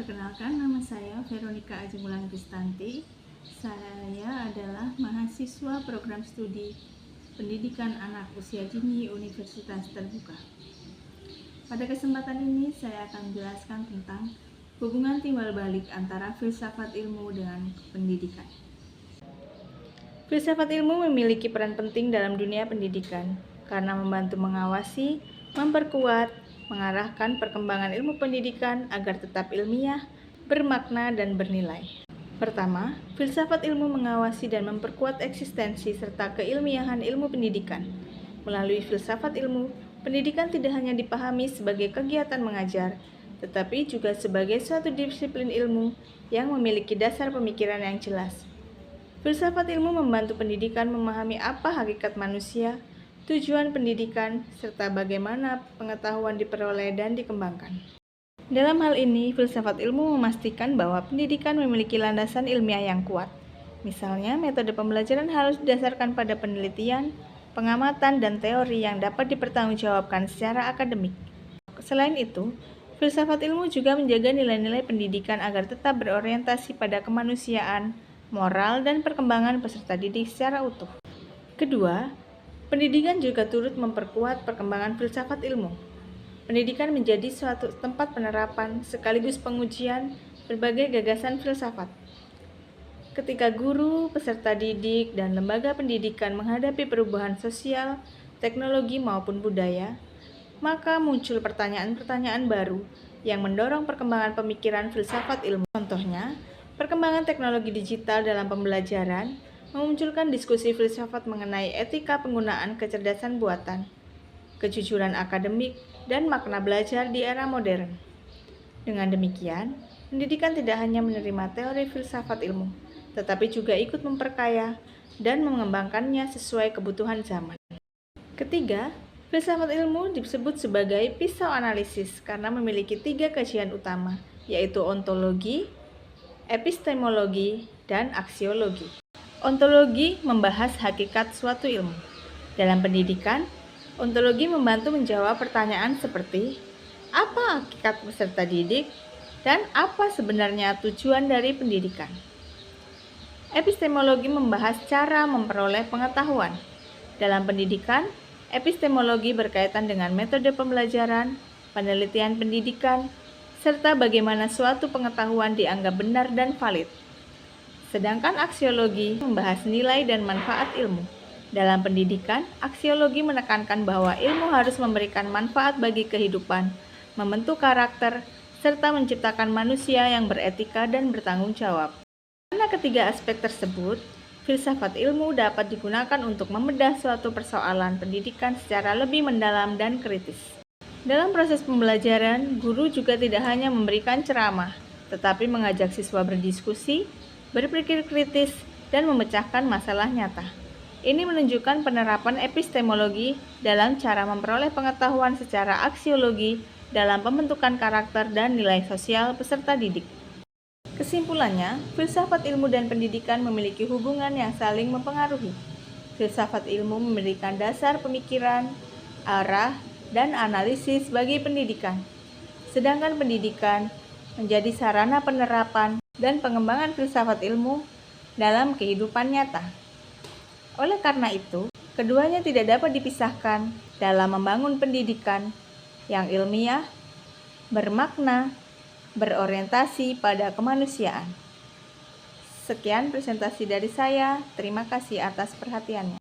Perkenalkan, nama saya Veronica Ajeng Kristanti. Saya adalah mahasiswa program studi pendidikan anak usia dini Universitas Terbuka. Pada kesempatan ini saya akan menjelaskan tentang hubungan timbal balik antara filsafat ilmu dengan pendidikan. Filsafat ilmu memiliki peran penting dalam dunia pendidikan karena membantu mengawasi, memperkuat, mengarahkan perkembangan ilmu pendidikan agar tetap ilmiah, bermakna, dan bernilai. Pertama, filsafat ilmu mengawasi dan memperkuat eksistensi serta keilmiahan ilmu pendidikan. Melalui filsafat ilmu, pendidikan tidak hanya dipahami sebagai kegiatan mengajar, tetapi juga sebagai suatu disiplin ilmu yang memiliki dasar pemikiran yang jelas. Filsafat ilmu membantu pendidikan memahami apa hakikat manusia, tujuan pendidikan, serta bagaimana pengetahuan diperoleh dan dikembangkan. Dalam hal ini, filsafat ilmu memastikan bahwa pendidikan memiliki landasan ilmiah yang kuat. Misalnya, metode pembelajaran harus didasarkan pada penelitian, pengamatan, dan teori yang dapat dipertanggungjawabkan secara akademik. Selain itu, filsafat ilmu juga menjaga nilai-nilai pendidikan agar tetap berorientasi pada kemanusiaan, moral, dan perkembangan peserta didik secara utuh. Kedua, pendidikan juga turut memperkuat perkembangan filsafat ilmu. Pendidikan menjadi suatu tempat penerapan sekaligus pengujian berbagai gagasan filsafat. Ketika guru, peserta didik, dan lembaga pendidikan menghadapi perubahan sosial, teknologi maupun budaya, maka muncul pertanyaan-pertanyaan baru yang mendorong perkembangan pemikiran filsafat ilmu. Contohnya, perkembangan teknologi digital dalam pembelajaran memunculkan diskusi filsafat mengenai etika penggunaan kecerdasan buatan, kejujuran akademik, dan makna belajar di era modern. Dengan demikian, pendidikan tidak hanya menerima teori filsafat ilmu, tetapi juga ikut memperkaya dan mengembangkannya sesuai kebutuhan zaman. Ketiga, filsafat ilmu disebut sebagai pisau analisis karena memiliki 3 kajian utama, yaitu ontologi, epistemologi, dan aksiologi. Ontologi membahas hakikat suatu ilmu. Dalam pendidikan, ontologi membantu menjawab pertanyaan seperti apa hakikat peserta didik dan apa sebenarnya tujuan dari pendidikan. Epistemologi membahas cara memperoleh pengetahuan. Dalam pendidikan, epistemologi berkaitan dengan metode pembelajaran, penelitian pendidikan, serta bagaimana suatu pengetahuan dianggap benar dan valid. Sedangkan aksiologi membahas nilai dan manfaat ilmu. Dalam pendidikan, aksiologi menekankan bahwa ilmu harus memberikan manfaat bagi kehidupan, membentuk karakter, serta menciptakan manusia yang beretika dan bertanggung jawab. Karena ketiga aspek tersebut, filsafat ilmu dapat digunakan untuk membedah suatu persoalan pendidikan secara lebih mendalam dan kritis. Dalam proses pembelajaran, guru juga tidak hanya memberikan ceramah, tetapi mengajak siswa berdiskusi, berpikir kritis, dan memecahkan masalah nyata. Ini menunjukkan penerapan epistemologi dalam cara memperoleh pengetahuan secara aksiologi dalam pembentukan karakter dan nilai sosial peserta didik. Kesimpulannya, filsafat ilmu dan pendidikan memiliki hubungan yang saling mempengaruhi. Filsafat ilmu memberikan dasar pemikiran, arah, dan analisis bagi pendidikan. Sedangkan pendidikan menjadi sarana penerapan dan pengembangan filsafat ilmu dalam kehidupan nyata. Oleh karena itu, keduanya tidak dapat dipisahkan dalam membangun pendidikan yang ilmiah, bermakna, berorientasi pada kemanusiaan. Sekian presentasi dari saya. Terima kasih atas perhatiannya.